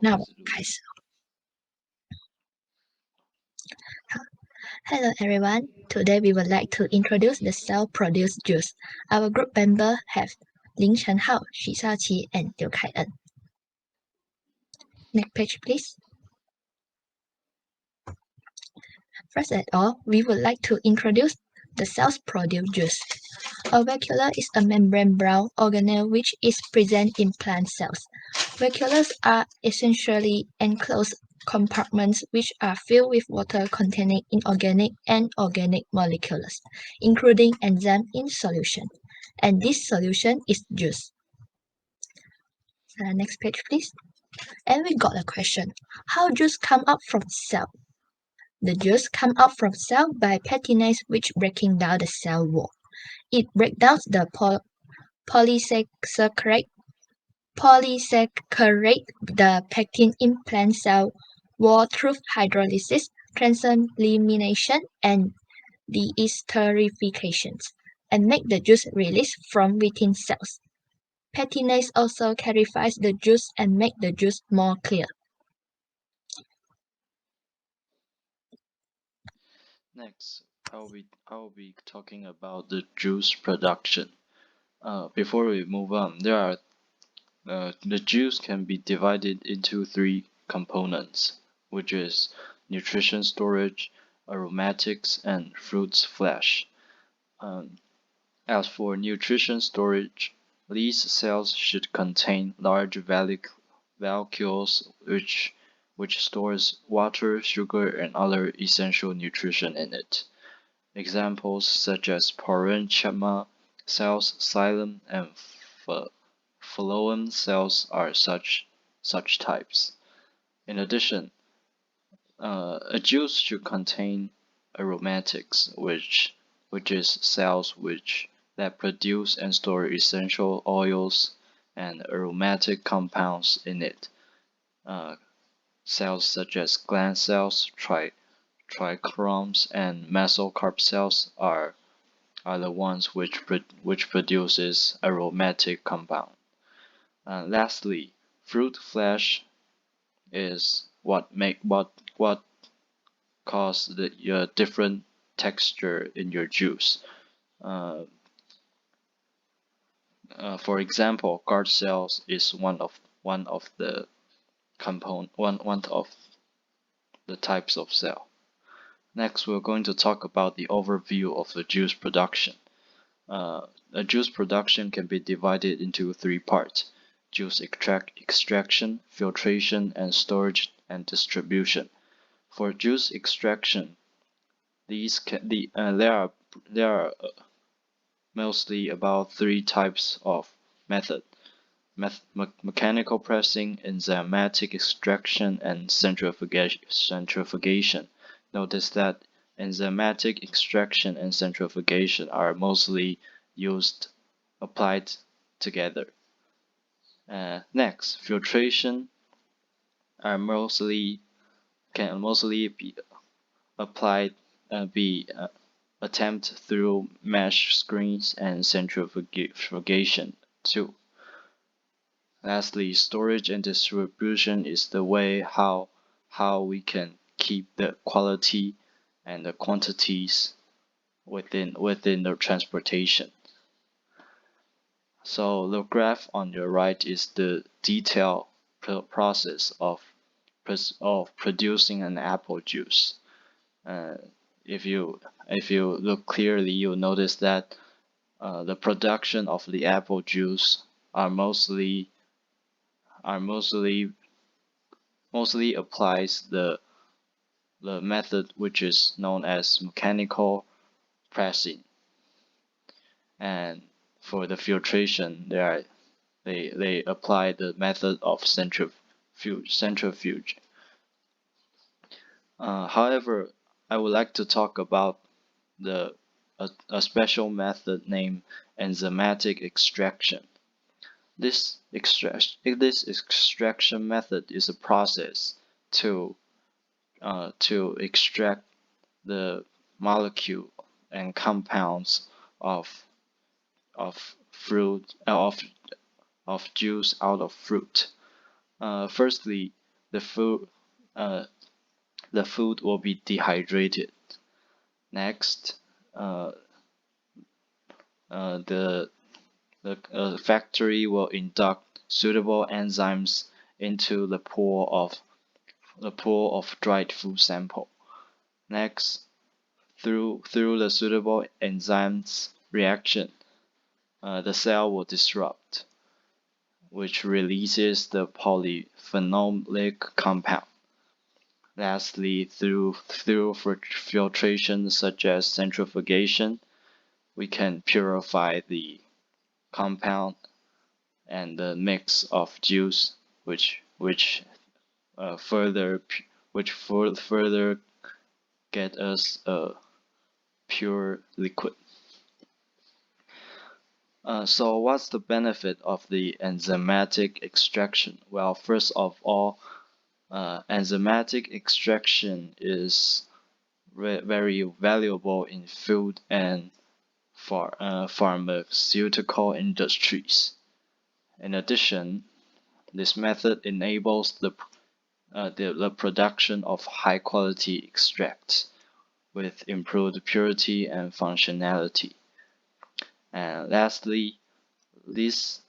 那我开始。Hello everyone. Today we would like to introduce the self-produced juice. Our group members have Lin Chenhao, Xu Xiaoqi, and Liu Kai'en. Next page, please. First of all, we would like to introduce the self-produced juice. A vacuole is a membrane brown organelle which is present in plant cells. Vacuoles are essentially enclosed compartments which are filled with water containing inorganic and organic molecules, including enzyme in solution. And this solution is juice. Next page, please. And we got a question. How juice come out from cell? The juice come out from cell by pectinase which breaking down the cell wall. It breaks down the polysaccharide the pectin in plant cell wall through hydrolysis, transamination, and deesterification, and make the juice release from within cells. Pectinase also clarifies the juice and make the juice more clear. Next, I'll be talking about the juice production. Before we move on, the juice can be divided into three components, which is nutrition storage, aromatics, and fruits flesh. As for nutrition storage, these cells should contain large vacuoles which stores water, sugar, and other essential nutrition in it. Examples such as parenchyma cells, xylem, and phloem cells are such types. In addition, a juice should contain aromatics, which is cells that produce and store essential oils and aromatic compounds in it. Cells such as gland cells, trichromes, and mesocarp cells are the ones which produces aromatic compound. Lastly, fruit flesh is what cause the different texture in your juice. For example, guard cells is one of the types of cell. Next, we're going to talk about the overview of the juice production. A juice production can be divided into three parts: juice extraction, filtration, and storage and distribution. For juice extraction, there are mostly about three types of method: mechanical pressing, enzymatic extraction, and centrifugation. Notice that enzymatic extraction and centrifugation are mostly applied together. Next, filtration can mostly be applied attempt through mesh screens and centrifugation too. Lastly, storage and distribution is the way how we can keep the quality and the quantities within the transportation. So the graph on your right is the detailed process of producing an apple juice. If you look clearly, you'll notice that the production of the apple juice mostly applies the method which is known as mechanical pressing, and for the filtration they apply the method of centrifuge. However, I would like to talk about a special method named enzymatic extraction. This extraction method is a process to extract the molecule and compounds of fruit of juice out of fruit. Firstly, the food will be dehydrated. Next, the factory will induct suitable enzymes into the pool of dried food sample. Next, through the suitable enzymes reaction, the cell will disrupt, which releases the polyphenolic compound. Lastly, through filtration such as centrifugation, we can purify the compound and the mix of juice, which further get us a pure liquid. So what's the benefit of the enzymatic extraction? Well, first of all, enzymatic extraction is very valuable in food and pharmaceutical industries. In addition, this method enables the production of high-quality extracts with improved purity and functionality. And lastly, this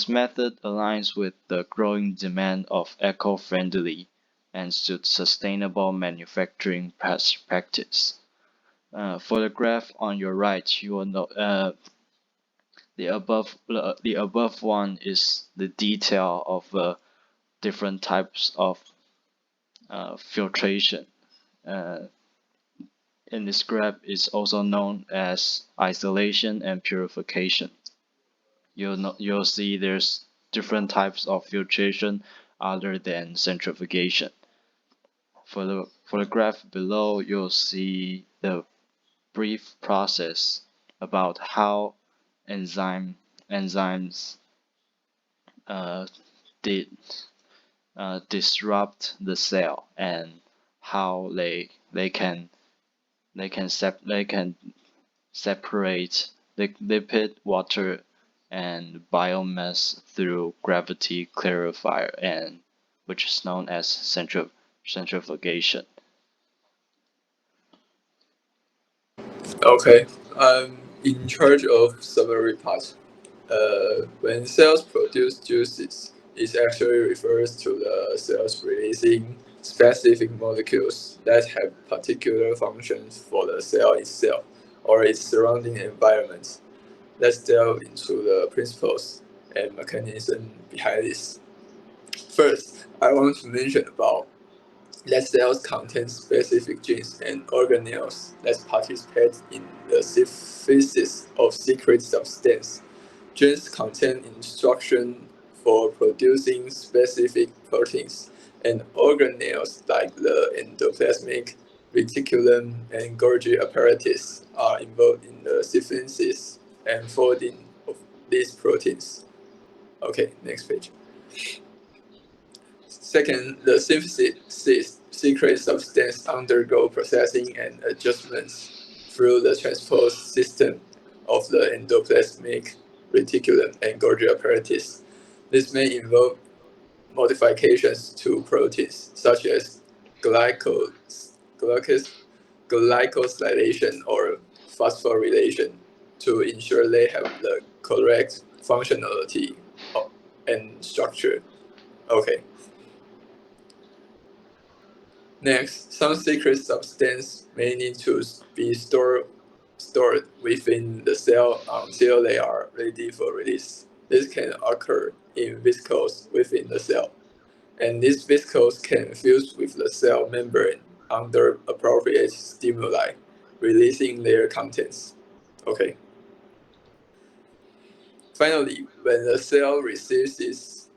method aligns with the growing demand of eco-friendly and sustainable manufacturing practice. For the graph on your right, you will know the above one is the detail of different types of filtration. In this graph is also known as isolation and purification. You'll see there's different types of filtration other than centrifugation. For the graph below, you'll see the brief process about how enzymes disrupt the cell and how they can separate the lipid, water, and biomass through gravity clarifier, and which is known as centrifugation. Okay, I'm in charge of summary part. When cells produce juices, it actually refers to the cells releasing specific molecules that have particular functions for the cell itself or its surrounding environment. Let's delve into the principles and mechanism behind this. First, I want to mention about that cells contain specific genes and organelles that participate in the synthesis of secret substance. Genes contain instruction for producing specific proteins, and organelles like the endoplasmic reticulum and Golgi apparatus are involved in the synthesis and folding of these proteins. Okay, next page. Second, the synthesis secret substance undergo processing and adjustments through the transport system of the endoplasmic reticulum and Golgi apparatus. This may involve modifications to proteins such as glycosylation or phosphorylation to ensure they have the correct functionality and structure. Okay. Next, some secret substance may need to be stored within the cell until they are ready for release. This can occur in vesicles within the cell, and these vesicles can fuse with the cell membrane under appropriate stimuli, releasing their contents. Okay. Finally, when the cell receives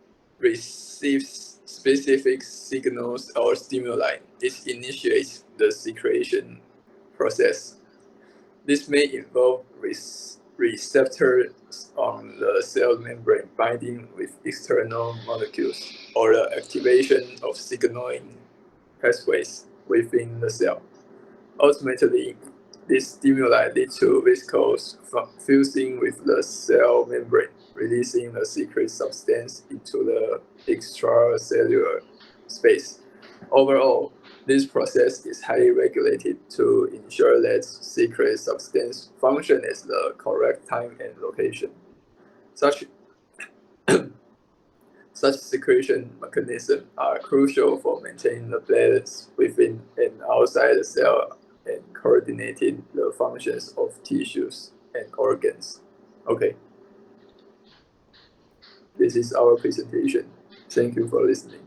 specific signals or stimuli, it initiates the secretion process. This may involve receptors on the cell membrane binding with external molecules or the activation of signaling pathways within the cell. Ultimately, these stimuli lead to vesicles fusing with the cell membrane, releasing the secret substance into the extracellular space. Overall, this process is highly regulated to ensure that secret substance function at the correct time and location. Such secretion mechanisms are crucial for maintaining the balance within and outside the cell and coordinating the functions of tissues and organs. Okay, this is our presentation. Thank you for listening.